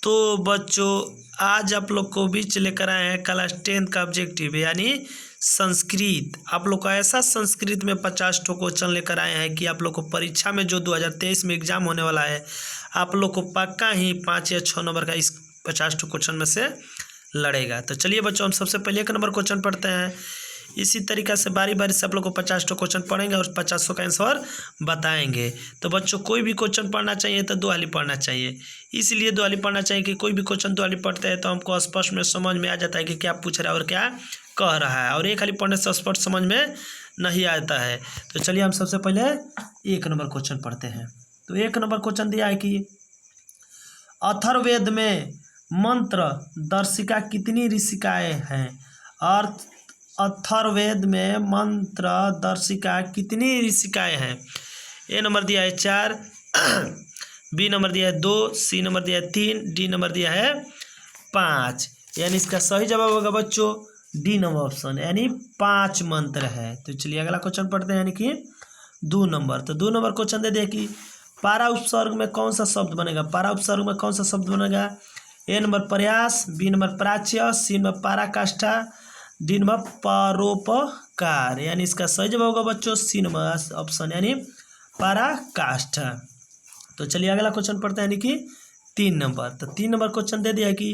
तो बच्चों आज आप लोग को बीच लेकर आए हैं क्लास 10 का ऑब्जेक्टिव यानी संस्कृत। आप लोग को ऐसा संस्कृत में 50 ठो क्वेश्चन लेकर आए हैं कि आप लोग को परीक्षा में जो 2023 में एग्जाम होने वाला है आप लोग को पक्का ही 5 या 6 नंबर का इस 50 ठो क्वेश्चन में से लड़ेगा। तो चलिए बच्चों हम सबसे पहले 1 नंबर क्वेश्चन पढ़ते हैं। इसी तरीक़ा से बारी बारी से आप लोग को 50 ठो क्वेश्चन पढ़ेंगे और 50 का आंसर बताएंगे। तो बच्चों कोई भी क्वेश्चन पढ़ना चाहिए तो दुआली पढ़ना चाहिए, इसलिए दुआली पढ़ना चाहिए कि कोई भी क्वेश्चन दुआली पढ़ते हैं तो हमको स्पष्ट में समझ में आ जाता है कि क्या पूछ रहा है और क्या कह रहा है, और एक खाली पढ़ने से स्पष्ट समझ में नहीं आता है। तो चलिए हम सबसे पहले 1 नंबर क्वेश्चन पढ़ते हैं। तो 1 नंबर क्वेश्चन दिया है कि अथर्ववेद में मंत्र दर्शिका कितनी ऋषिकाएँ हैं। अर्थ अथर्ववेद में मंत्र दर्शिका कितनी ऋषिकाएँ हैं। ए नंबर दिया है 4, बी नंबर दिया है 2, सी नंबर दिया है 3, डी नंबर दिया है 5। यानी इसका सही जवाब होगा बच्चों डी नंबर ऑप्शन, यानी 5 मंत्र है। तो चलिए अगला क्वेश्चन पढ़ते हैं, यानी कि 2 नंबर। तो 2 नंबर क्वेश्चन दे दिया कि पारा उपसर्ग में कौन सा शब्द बनेगा। पारा उपसर्ग में कौन सा शब्द बनेगा। ए नंबर प्रयास, बी नंबर प्राच्य, सी नंबर पराकाष्ठा, डी नंबर परोपकार। यानी इसका सही जवाब होगा बच्चों सी नंबर ऑप्शन, यानी पराकाष्ठा। तो चलिए अगला क्वेश्चन पढ़ते हैं, यानी कि 3 नंबर। तो 3 नंबर क्वेश्चन दे दिया है कि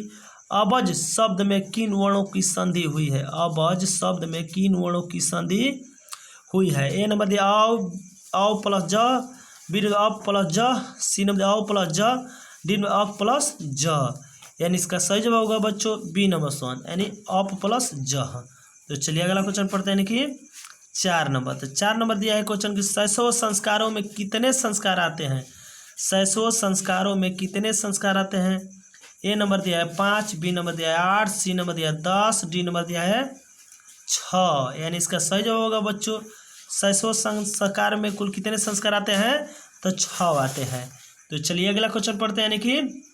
अबज शब्द में किन वर्णों की संधि हुई है। अबज शब्द में किन वर्णों की संधि हुई है। ए नंबर दिया औ प्लस ज, बी नंबर अ प्लस ज, सी नंबर औ प्लस ज, डी नंबर अ प्लस ज। यानी इसका सही जवाब होगा बच्चों बी नंबर 1, यानी अप प्लस ज। तो चलिए अगला क्वेश्चन पढ़ते हैं, यानी कि 4 नंबर। तो 4 नंबर दिया है क्वेश्चन कि शैशव संस्कारों में कितने संस्कार आते हैं। शैशव संस्कारों में कितने संस्कार आते हैं। ए नंबर दिया है 5, बी नंबर दिया है 8, सी नंबर दिया है 10, डी नंबर दिया है 6। यानी इसका सही जवाब होगा बच्चों शैशव संस्कार में कुल कितने संस्कार आते हैं, तो 6 आते हैं। तो चलिए अगला क्वेश्चन पढ़ते हैं, यानी कि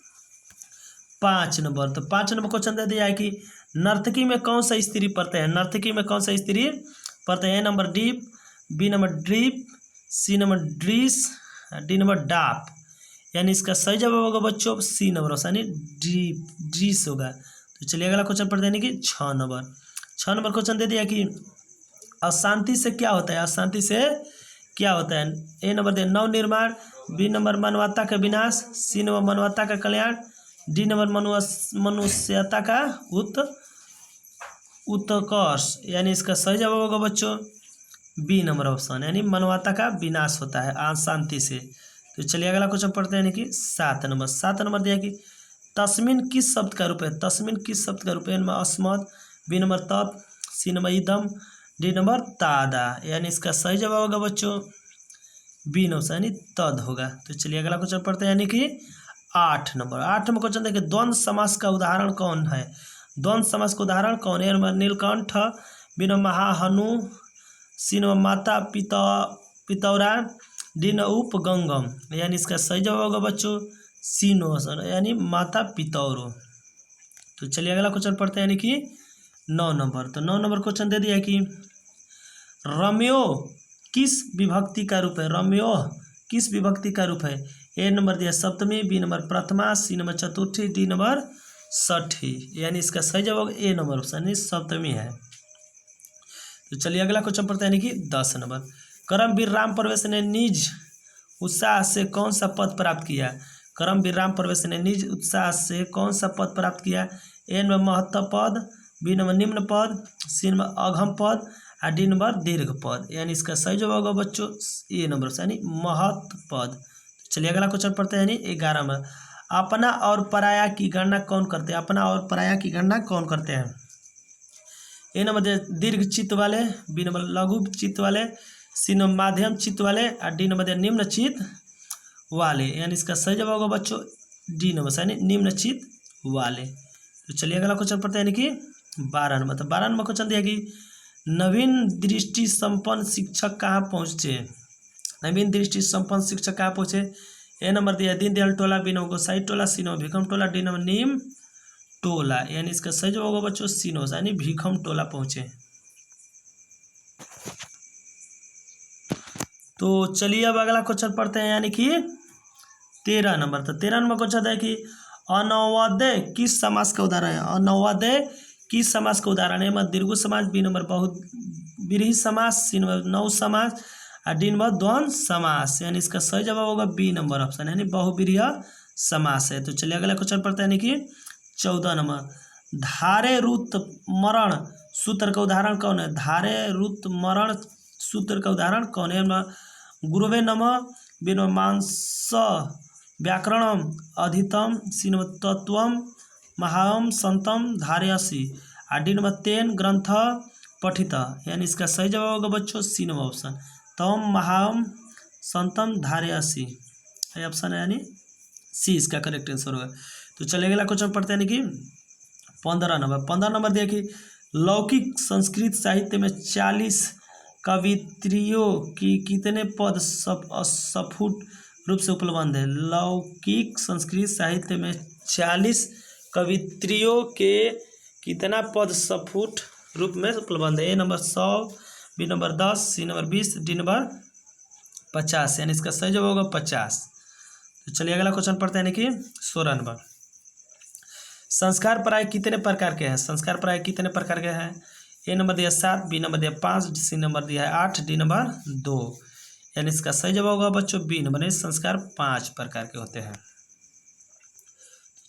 5 नंबर। तो 5 नंबर क्वेश्चन दे दिया है कि नर्तकी में कौन सा स्त्री पढ़ते हैं। नर्तकी में कौन सा स्त्री पढ़ते हैं। ए नंबर डीप, बी नंबर ड्रीप, सी नंबर ड्रीस, डी नंबर डाप। यानी इसका सही जवाब होगा बच्चों सी नंबर, यानी ड्रीस होगा। तो चलिए अगला क्वेश्चन पढ़ते हैं, यानी कि 6 नंबर। 6 नंबर क्वेश्चन दे दिया कि अशांति से क्या होता है। अशांति से क्या होता है। ए नंबर दिया नवनिर्माण, बी नंबर मानवता का विनाश, सी नंबर मानवता का कल्याण, डी नंबर मनुष्यता का उत्कर्ष। यानी इसका सही जवाब होगा बच्चों बी नंबर ऑप्शन, यानी मानवता का विनाश होता है अशांति से। तो चलिए अगला क्वेश्चन पढ़ते हैं, यानी कि 7 नंबर। 7 नंबर दिया कि तस्मिन किस शब्द का रूप है। तस्मिन किस शब्द का रूप है। नंबर अस्मद, बी नंबर तप, सी नंबर इदम, डी नंबर तादा। यानी इसका सही जवाब होगा बच्चों बी नंबर, यानी तद होगा। तो चलिए अगला क्वेश्चन पढ़ते हैं, यानी कि 8 नंबर। 8 नंबर क्वेश्चन देखिए द्वंद्व समास का उदाहरण कौन है। द्वंद्व समास का उदाहरण कौन है। नंबर नीलकंठ, बी नंबर महाहनु, सी नंबर माता पितौरा, डी नंबर उपगंगम। यानी इसका सही जवाब होगा बच्चों सी नंबर, यानी माता पितौरो। तो चलिए अगला क्वेश्चन पढ़ते हैं, यानी कि 9 नंबर। तो 9 नंबर क्वेश्चन दे दिया कि रम्यो किस विभक्ति का रूप है। रम्यो किस विभक्ति का रूप है। ए नंबर दिया सप्तमी, बी नंबर प्रथमा, सी नंबर चतुर्थी, डी नंबर षठी। यानी इसका सही जवाब ए नंबर यानी सप्तमी है। तो चलिए अगला क्वेश्चन पढ़ते हैं, यानी कि 10 नंबर। करमवीर राम प्रवेश ने निज उत्साह से कौन सा पद प्राप्त किया। करमवीर राम प्रवेश ने निज उत्साह से कौन सा पद प्राप्त किया। ए नंबर महत्व पद, बी नंबर निम्न पद, सी नंबर अघम पद, और डी नंबर दीर्घ पद। यानी इसका सही जवाब होगा बच्चों ए नंबर, यानी महत्व पद। चलिए अगला क्वेश्चन पढ़ते हैं, यानी 11 नंबर। अपना और पराया की गणना कौन करते हैं। अपना और पराया की गणना कौन करते हैं। ए नंबर दीर्घ चित्त वाले, बी नंबर लघु चित्त वाले, सी नंबर माध्यम चित्त वाले, और डी नंबर निम्न चित्त वाले। यानी इसका सही जवाब होगा बच्चों डी नंबर, यानी निम्न चित्त वाले। तो चलिए अगला क्वेश्चन पढ़ते हैं, यानी कि 12 नंबर। तो 12 नंबर क्वेश्चन दिया कि नवीन दृष्टि संपन्न शिक्षक कहाँ पहुँचे। नवीन दृष्टि संपन्न शिक्षक कहाँ पहुँचे। ए नंबर दिया दीनदयाल टोला, बी नंबर गोसाई टोला, सी नंबर भीखम टोला, डी नंबर नीम टोला। यानी इसका सही जवाब होगा बच्चों सी नंबर, यानी भीखम टोला पहुँचे। तो चलिए अब अगला क्वेश्चन पढ़ते हैं, यानी कि 13 नंबर। तो 13 नंबर क्वेश्चन है कि अनवोदय किस समास का उदाहरण है? अनवोदय किस समास का उदाहरण है? दीर्घ समास, बी नंबर बहुव्रीहि समास, सी नंबर नौ समास और डी नंबर द्वंद्व समास। यानी इसका सही जवाब होगा बी नंबर ऑप्शन, यानी बहुव्रीहि समास है। तो चलिए अगला क्वेश्चन पढ़ते हैं, यानी कि 14 नंबर, धारे रुत मरण सूत्र का उदाहरण कौन है? धारे रुत मरण सूत्र का उदाहरण कौन है? गुरुवे नमः, बी नंबर मांस व्याकरणम अधितम, सी नंबर तत्वम महाम संतम धारयसी और डी नंबर तेन ग्रंथ पठित। यानी इसका सही जवाब होगा बच्चों सी नंबर ऑप्शन, तम महाम संतम धारयसी ऑप्शन है, यानी सी इसका करेक्ट आंसर होगा। तो चलिए अगला क्वेश्चन पढ़ते हैं, यानी कि 15 नंबर देखिए, लौकिक संस्कृत साहित्य में 40 कवित्रियों की कितने पद सफुट रूप से उपलब्ध है? लौकिक संस्कृत साहित्य में 40 कवित्रियों के कितना पद सफुट रूप में उपलब्ध है? A number 100, B number 10, C number 20, D number 50। यानी इसका सही जवाब होगा 50। तो चलिए अगला क्वेश्चन पढ़ते हैं, यानी कि 16 नंबर, संस्कार प्राय कितने प्रकार के हैं? संस्कार प्राय कितने प्रकार के हैं? ए नंबर दिया 7, बी नंबर दिया 5, सी नंबर दिया है 8, डी नंबर 2। यानी इसका सही जवाब होगा बच्चों बी नंबर, यानी संस्कार 5 प्रकार के होते हैं।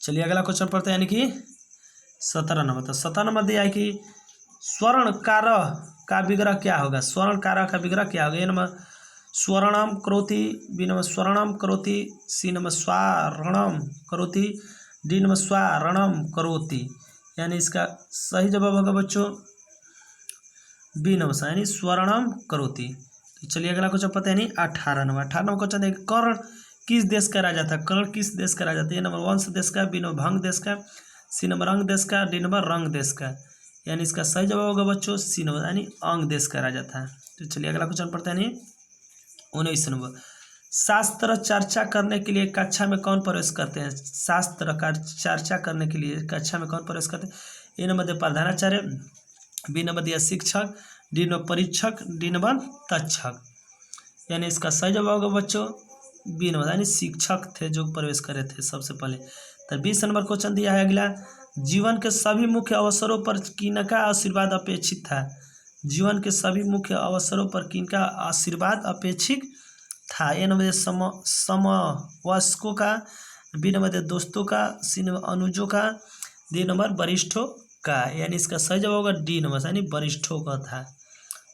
चलिए अगला क्वेश्चन पढ़ते हैं, यानी कि 17 नंबर। तो 17 नंबर दिया है कि स्वर्णकारः का विग्रह क्या होगा? स्वर्णकारः का विग्रह क्या होगा? ए नंबर स्वर्णम करोति, बी नंबर स्वर्णम करोति, सी नंबर स्वारणम करोति, डी नंबर स्वारणम करोति। यानी इसका सही जवाब होगा बच्चों बी नंबर, यानी स्वर्णम करोति। तो चलिए अगला क्वेश्चन पता है, नहीं 18 नंबर क्वेश्चन है, कर्ण किस देश का राजा था? कर्ण किस देश का राजा था? ए नंबर वंश देश का, बी नंबर भंग देश का, सी नंबर अंग देश का, डी नंबर रंग देश का। यानी इसका सही जवाब होगा बच्चों सी नंबर, यानी अंग देश का राजा था। तो चलिए अगला क्वेश्चन पढ़ते हैं, 19 नंबर, शास्त्र चर्चा करने के लिए कक्षा में कौन प्रवेश करते हैं? शास्त्र का चर्चा करने के लिए कक्षा में कौन प्रवेश करते हैं? ए नंबर दिया प्रधानाचार्य, बी नंबर दिया शिक्षक, डी नंबर परीक्षक, डी नंबर तक्षक। यानी इसका सही जवाब होगा बच्चों बी नंबर, यानी शिक्षक थे जो प्रवेश करे थे सबसे पहले। तो 20 नंबर क्वेश्चन दिया है अगला, जीवन के सभी मुख्य अवसरों पर किनका आशीर्वाद अपेक्षित था? जीवन के सभी मुख्य अवसरों पर किनका आशीर्वाद अपेक्षित था? ए नंबर समवयस्कों का, बी नंबर दोस्तों का, सी नंबर अनुजों का, डी नंबर वरिष्ठों का। यानी इसका सही जवाब होगा डी नंबर, यानी वरिष्ठों का था।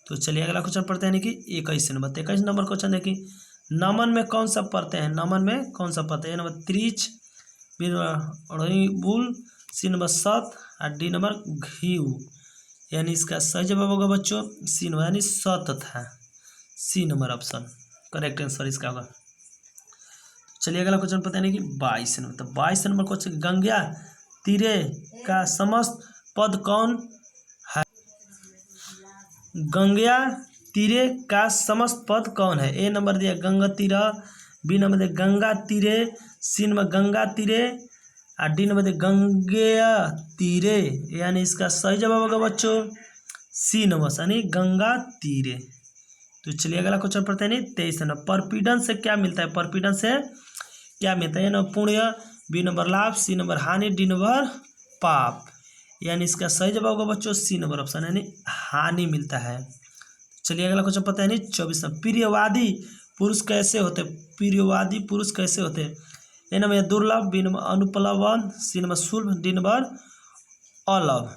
तो चलिए अगला क्वेश्चन पढ़ते हैं, कि 21 नंबर। 21 नंबर क्वेश्चन है कि नमन में कौन सा पढ़ते हैं? नमन में कौन सा पढ़ते हैं? ए नंबर त्रिच, बी नंबर बुल, सी नंबर सत और डी नंबर घीव। यानी इसका सही जवाब होगा बच्चों सी नंबर, यानी सत था, C number option correct answer इसका होगा। चलिए अगला क्वेश्चन पता है, कि 22 नंबर। तो 22 नंबर क्वेश्चन, गंगा तीरे का समस्त पद कौन है? गंगा तीरे का समस्त पद कौन है? ए नंबर दिया गंगा तीरा, बी नंबर दिया गंगा तीरे, सी नंबर गंगा तीरे और डी नंबर दिया गंगेय तीरे। यानी इसका सही जवाब होगा बच्चों सी नंबर, यानी गंगा तीरे। तो चलिए अगला क्वेश्चन पढ़ते हैं, 23 नंबर, परपीड़न से क्या मिलता है? परपीड़न से क्या मिलता है? ए नंबर पुण्य, बी नंबर लाभ, सी नंबर हानि, डी नंबर पाप। यानी इसका सही जवाब होगा बच्चों सी नंबर ऑप्शन, यानी हानि मिलता है। चलिए अगला क्वेश्चन पता है, 24 नंबर, प्रियवादी पुरुष कैसे होते? प्रियवादी पुरुष कैसे होते? ए नंबर दुर्लभ, बी नंबर अनुपलब्ध, सी नंबर सुलभ, डी नंबर अलभ।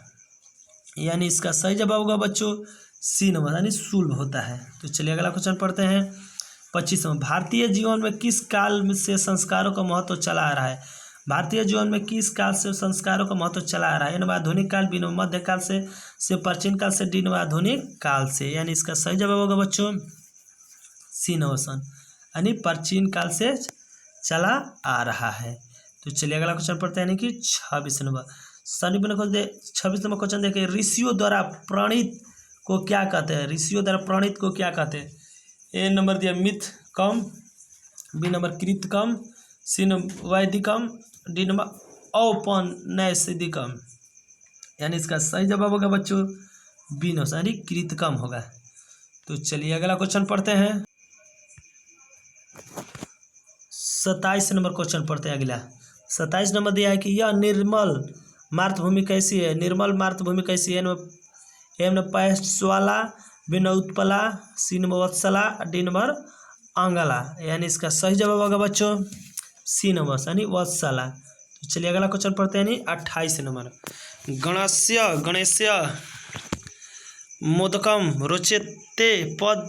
यानी इसका सही जवाब होगा बच्चों सी नंबर, यानी सुलभ होता है। तो चलिए अगला क्वेश्चन पढ़ते हैं, 25 नंबर, भारतीय जीवन में किस काल से संस्कारों का महत्व चला आ रहा है? भारतीय जीवन में किस काल से संस्कारों का महत्व चला आ रहा है? ए नंबर आधुनिक काल, बी नंबर मध्यकाल से प्राचीन काल से, डी नंबर आधुनिक काल से। यानी इसका सही जवाब होगा बच्चों सी नंबर, यानी प्राचीन काल से चला आ रहा है। तो चलिए अगला क्वेश्चन पढ़ते हैं, कि 26 नंबर। 26 नंबर क्वेश्चन देखिए, ऋषियों द्वारा प्रणीत को क्या कहते हैं? ऋषियों द्वारा प्रणीत को क्या कहते हैं? ए नंबर दिया मिथ कम, बी नंबर कृतकम, सी नंबर वैदिकम, डी नंबर औपनैतिकम। यानी इसका सही जवाब होगा बच्चों बी नंबर, यानी कृतकम होगा। तो चलिए अगला क्वेश्चन पढ़ते हैं, 27 नंबर क्वेश्चन पढ़ते हैं अगला। 27 नंबर दिया है कि यह निर्मल मातृभूमि कैसी है। निर्मल मातृभूमि कैसी है। ए नंबर पैस्वाला, बी नंबर उत्पला, सी नंबर वत्सला, डी नंबर आंगला। यानी इसका सही जवाब होगा बच्चों सी नंबर यानी वत्सला। तो चलिए अगला क्वेश्चन पढ़ते हैं। 28 नंबर गणेश्य मोदकम रोचते पद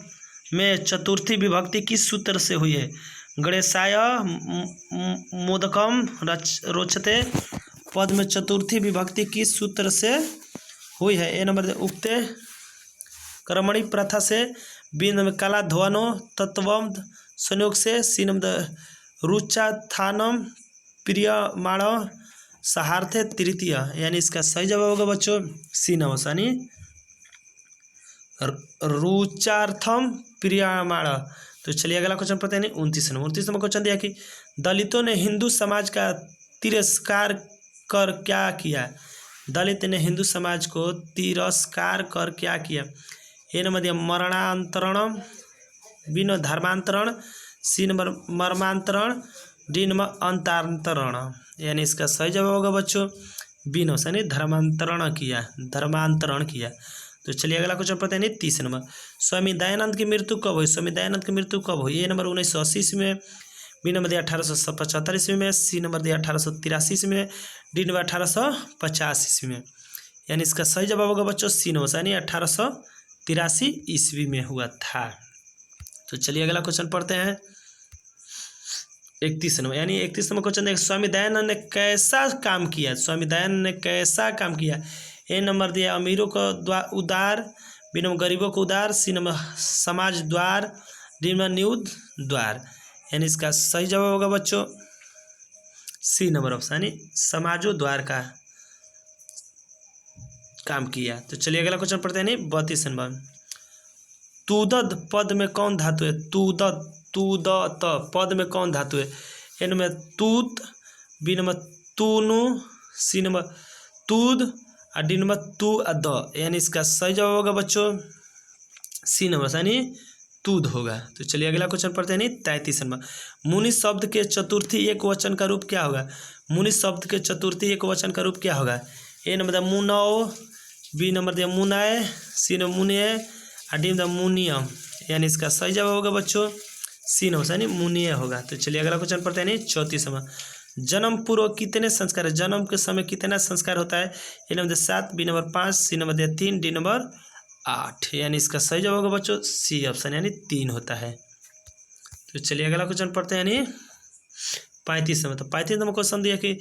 में चतुर्थी विभक्ति किस सूत्र से हुई है। गणेशाय मोदकम रोचते पद में चतुर्थी विभक्ति किस सूत्र से हुई है। ए नंबर उक्ते कर्मणि प्रथा से, बी नंबर कला ध्वनो तत्वम संयोग से, सी नंबर रुचाथानम प्रियमाण सहार्थे तृतीय। यानी इसका सही जवाब होगा बच्चों सी नंबर यानी रुचार्थम प्रियमाण। तो चलिए अगला क्वेश्चन पढ़ते हैं। 29 नंबर क्वेश्चन दिया कि दलितों ने हिंदू समाज का तिरस्कार कर क्या किया। दलित ने हिंदू समाज को तिरस्कार कर क्या किया। ए नंबर दिया मरणांतरण, बी नंबर धर्मांतरण, सी नंबर मर्मांतरण, डी नंबर अंतरांतरण। यानी इसका सही जवाब होगा बच्चों बी नंबर यानी धर्मांतरण किया। तो चलिए अगला क्वेश्चन पढ़ते हैं। 30 नंबर स्वामी दयानंद की मृत्यु कब हुई। स्वामी दयानंद की मृत्यु कब हुई। ए नंबर 1980 ईस्वी में, बी नंबर दिया 1875 ईस्वी में, सी नंबर दिया 1883 ईस्वी में, डी नंबर 1850 ईस्वी में। यानी इसका सही जवाब होगा बच्चों सी नंबर यानी 1883 ईस्वी में हुआ था। तो चलिए अगला क्वेश्चन पढ़ते हैं। 31 नंबर यानी 31 नंबर क्वेश्चन देखिए स्वामी दयानंद ने कैसा काम किया। स्वामी दयानंद ने कैसा काम किया। ए नंबर दिया अमीरों को उदार, बी नंबर गरीबों को उदार, सी नंबर समाज द्वार, डी नंबर नियुद्ध द्वार। यानी इसका सही जवाब होगा बच्चों सी नंबर ऑप्शन यानी समाजो द्वार का काम किया। तो चलिए अगला क्वेश्चन पढ़ते हैं। 32 नंबर तुदद पद में कौन धातु है। तुदत पद में कौन धातु है। ए नंबर तूत, बी नंबर तूनु, सी नंबर तूद और डी नंबर तू द। यानी इसका सही जवाब होगा बच्चों सी नंबर यानी तूद होगा। तो चलिए अगला क्वेश्चन पढ़ते हैं। 33 नंबर मुनि शब्द के चतुर्थी एक वचन का रूप क्या होगा। मुनि शब्द के चतुर्थी एक वचन का रूप क्या होगा। ए नंबर दिया मुनौ, बी नंबर दिया मुनाय, सी नंबर मुनिय और डी नंबर मुनियम। यानी इसका सही जवाब होगा बच्चों सी नंबर यानी मुनिय होगा। तो चलिए अगला क्वेश्चन पढ़ते हैं। 34 नंबर जन्म पूर्व कितने संस्कार है। जन्म के समय कितना संस्कार होता है। A number 7, B number 5, C number 3, D number 8। यानी इसका सही जवाब होगा बच्चों सी ऑप्शन यानी 3 होता है। तो चलिए अगला क्वेश्चन पढ़ते हैं। यानी 35 नंबर। तो 35 नंबर क्वेश्चन दिया कि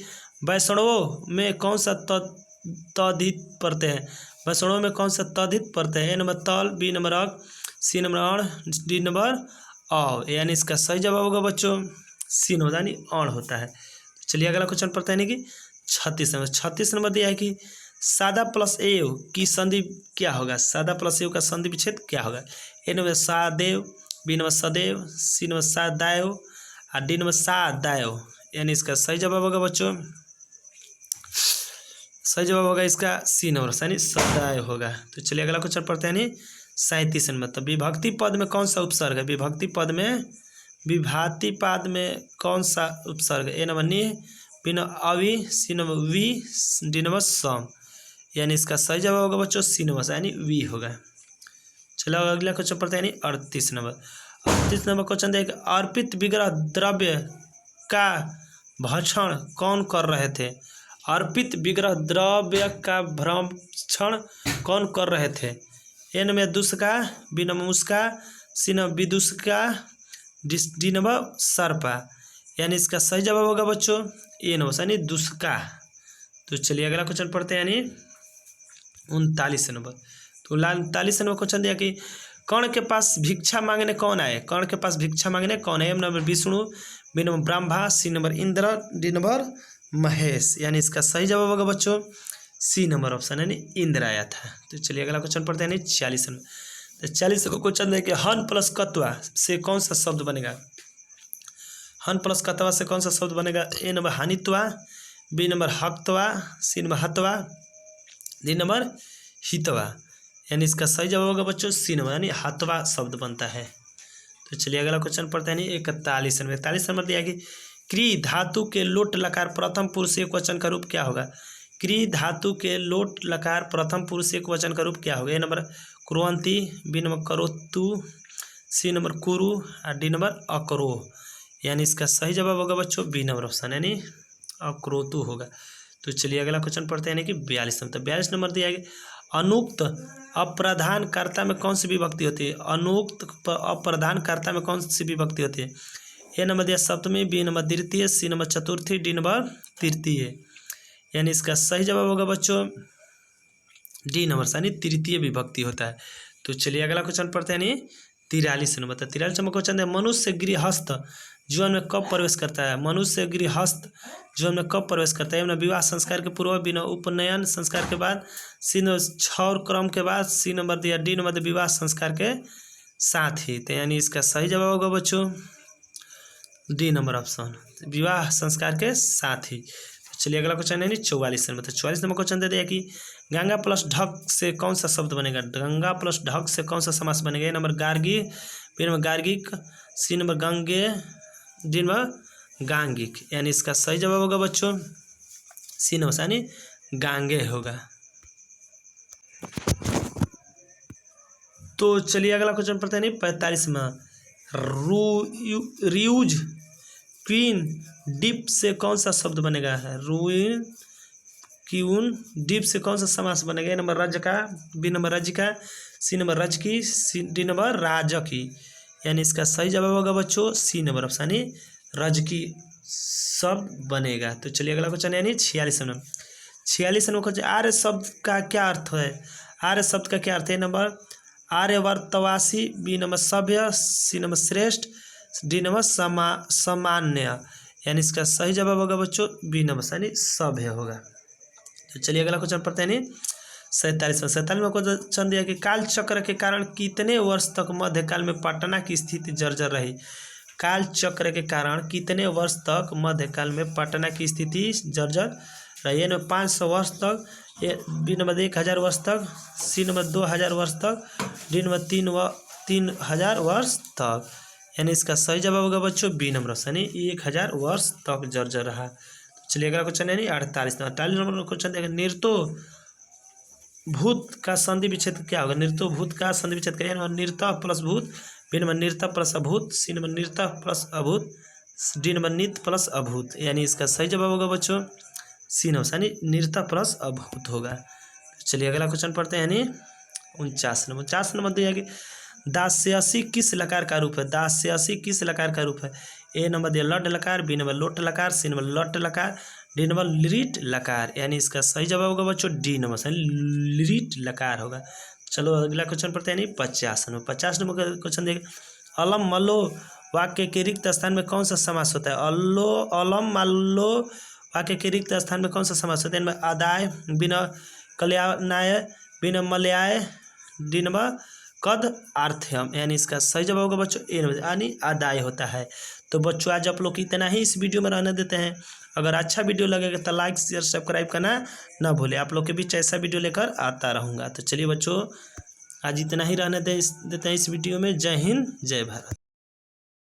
वैष्णवों में कौन सा तद्धित पढ़ते हैं। वैष्णवों में कौन सा तद्धित पढ़ते हैं। ए नंबर तल, बी नंबर अग, सी नंबर अण, डी नंबर औ। यानी इसका सही जवाब होगा बच्चों सी नंबर यानी अण होता है। चलिए अगला क्वेश्चन पढ़ते हैं कि 36 नंबर। 36 नंबर दिया है कि सादा प्लस एव की संधि क्या होगा। सादा प्लस एव का संधि विच्छेद क्या होगा। ए नंबर सादेव, बी नंबर सदैव, सी नंबर सादायव और डी नंबर सादायव। यानी इसका सही जवाब होगा बच्चों सही जवाब होगा इसका सी नंबर यानी सदायव होगा। तो चलिए अगला क्वेश्चन पढ़ते हैं। 37 नंबर। तो विभक्ति पद में कौन सा उपसर्ग है। विभक्ति पद में कौन सा उपसर्ग। ए नंबर नि, बी नंबर अवि, सी नंबर वी, डी नंबर सम। यानी इसका सही जवाब होगा बच्चों सी नंबर यानी वी होगा। चलो अगला क्वेश्चन पढ़ते हैं। 38 नंबर। 38 नंबर क्वेश्चन देखिए अर्पित विग्रह द्रव्य का भक्षण कौन कर रहे थे। अर्पित विग्रह द्रव्य का भक्षण कौन कर रहे थे। ए नंबर दुष्का, बी नंबर मुस्का, सी नंबर विदुष्का, डी नंबर सर्पा। यानी इसका सही जवाब होगा बच्चों ए नंबर यानी दुष्का। तो चलिए अगला क्वेश्चन पढ़ते हैं। यानी 39 नंबर। तो 39 नंबर क्वेश्चन दिया कि कर्ण के पास भिक्षा मांगने कौन आए। कर्ण के पास भिक्षा मांगने कौन है। A number Vishnu, B number Brahma, C number Indra, D number Mahesh. यानी इसका सही जवाब होगा बच्चों सी नंबर ऑप्शन यानी इंद्र आया था। तो चलिए अगला क्वेश्चन पढ़ते हैं। 40 नंबर। तो 40 को क्वेश्चन देखिए हन प्लस कत्वा से कौन सा शब्द बनेगा। हन प्लस कत्वा से कौन सा शब्द बनेगा। ए नंबर हानित्वा, बी नंबर हक्तवा, सी नंबर हतवा, डी नंबर हितवा। यानी इसका सही जवाब होगा बच्चों सी नंबर यानी हतवा शब्द बनता है। तो चलिए अगला क्वेश्चन पढ़ते हैं। 41 नंबर। 41 नंबर दिया कि क्री धातु के लोट लकार प्रथम पुरुष एक वचन का रूप क्या होगा? क्री धातु के लोट लकार प्रथम पुरुष एक वचन का रूप क्या होगा? ए नंबर कुर्वन्ति, बी नंबर करोतु, सी नंबर कुरु और डी नंबर अकरोह। यानी इसका सही जवाब होगा बच्चों बी नंबर ऑप्शन यानी अक्रोतु होगा। तो चलिए अगला क्वेश्चन पढ़ते हैं, यानी कि 42 नंबर। 42 नंबर दिया गया, अनुक्त अप्रधान कर्ता में कौन सी विभक्ति होती है? अनुक्त अप्रधान कर्ता में कौन सी विभक्ति होती है? ए नंबर दिया सप्तमी, बी नंबर द्वितीय, सी नंबर चतुर्थी, डी नंबर तृतीय। यानी इसका सही जवाब होगा बच्चों डी नंबर यानी तृतीय विभक्ति होता है। तो चलिए अगला क्वेश्चन पढ़ते हैं, यानी 43 नंबर। 43 नंबर क्वेश्चन है, मनुष्य गृहस्थ जीवन में कब प्रवेश करता है? मनुष्य गृहस्थ जीवन में कब प्रवेश करता है? ए विवाह संस्कार के पूर्व, बी नंबर उपनयन संस्कार के बाद, सी नंबर क्षौर क्रम के बाद, सी नंबर दिया डी नंबर विवाह संस्कार के साथ ही। तो यानी इसका सही जवाब होगा बच्चों डी नंबर ऑप्शन विवाह संस्कार के साथ ही। चलिए अगला क्वेश्चन है 44 नंबर। तो 44 नंबर क्वेश्चन दे दिया कि गंगा प्लस ढक से कौन सा शब्द बनेगा? गंगा प्लस ढक से कौन सा समास बनेगा? ए नंबर गार्गी, बी नंबर गार्गिक, सी नंबर गंगे, डी नंबर गांगिक। यानी इसका सही जवाब होगा बच्चों सी नंबर यानी गांगे होगा। तो चलिए अगला क्वेश्चन पढ़ते हैं 45 में। रियूज क्वीन डिप से कौन सा शब्द बनेगा? रूइन क्यून डिप से कौन सा समास बनेगा? ए नंबर रज का, बी नंबर रज का, सी नंबर रज की, सी डी नंबर राज की। यानी इसका सही जवाब होगा बच्चों सी नंबर ऑप्शन यानी रज की शब्द बनेगा। तो चलिए अगला क्वेश्चन यानी 46 नंबर। 46 नंबर क्वेश्चन, आर्य शब्द का क्या अर्थ है? आर्य शब्द का क्या अर्थ है? नंबर आर्यवर्तवासी, बी नंबर सभ्य, सी नंबर श्रेष्ठ, डी नंबर सामान्य। यानी इसका सही जवाब होगा बच्चों बी नंबर यानी सभ्य होगा। तो चलिए अगला क्वेश्चन पढ़ते हैं 47 में। 47 में क्वेश्चन दिया कि काल चक्र के कारण कितने वर्ष तक मध्यकाल में पटना की स्थिति जर्जर रही? काल चक्र के कारण कितने वर्ष तक मध्यकाल में पटना की स्थिति जर्जर रही? है 500 वर्ष तक, बी नंबर 1000 वर्ष तक, सी नंबर 2000 वर्ष तक, डी नंबर 3000 वर्ष तक। यानी इसका सही जवाब होगा बच्चों बी नंबर यानी 1000 वर्ष तक जर्जर रहा। तो चलिए अगला क्वेश्चन यानी 48 नंबर क्वेश्चन देखिए, निर्तो भूत का संधि विच्छेद क्या होगा? निर्तो भूत का संधि विच्छेद करिए, निर्ता प्लस भूत, बी नंबर निर्ता प्लस अभूत, सी नंबर निर्ता प्लस अभूत, डी नंबर नित प्लस अभूत। यानी इसका सही जवाब होगा बच्चों सी नंबर यानी निर्ता प्लस अभूत होगा। चलिए अगला क्वेश्चन पढ़ते हैं यानी 49 नंबर दिया कि दास्यसी किस लकार का रूप है? दास्यसी किस लकार का रूप है? ए नंबर दिया लट लकार, बी नंबर लोट लकार, सी नंबर लट लकार, डी नंबर लिरिट लकार। यानी इसका सही जवाब होगा बच्चों डी नंबर लिरिट लकार होगा। चलो अगला क्वेश्चन पढ़ते हैं 50 नंबर। 50 नंबर का क्वेश्चन देखिए, अलम मल्लो वाक्य के रिक्त स्थान में कौन सा समास होता है? अलम मल्लो वाक्य के रिक्त स्थान में कौन सा समास होता है? इनमें आदाय, बिना कल्याणाय, बिना मलयाय, डी नंबर कद आर्थ्यम। यानी इसका सही जवाब होगा बच्चों ए नंबर यानी आदाय होता है। तो बच्चों आज आप लोग को इतना ही इस वीडियो में रहने देते हैं। अगर अच्छा वीडियो लगेगा तो लाइक शेयर सब्सक्राइब करना ना भूलें। आप लोग के बीच ऐसा वीडियो लेकर आता रहूँगा। तो चलिए बच्चों आज इतना ही रहने देते हैं इस वीडियो में। जय हिंद जय भारत।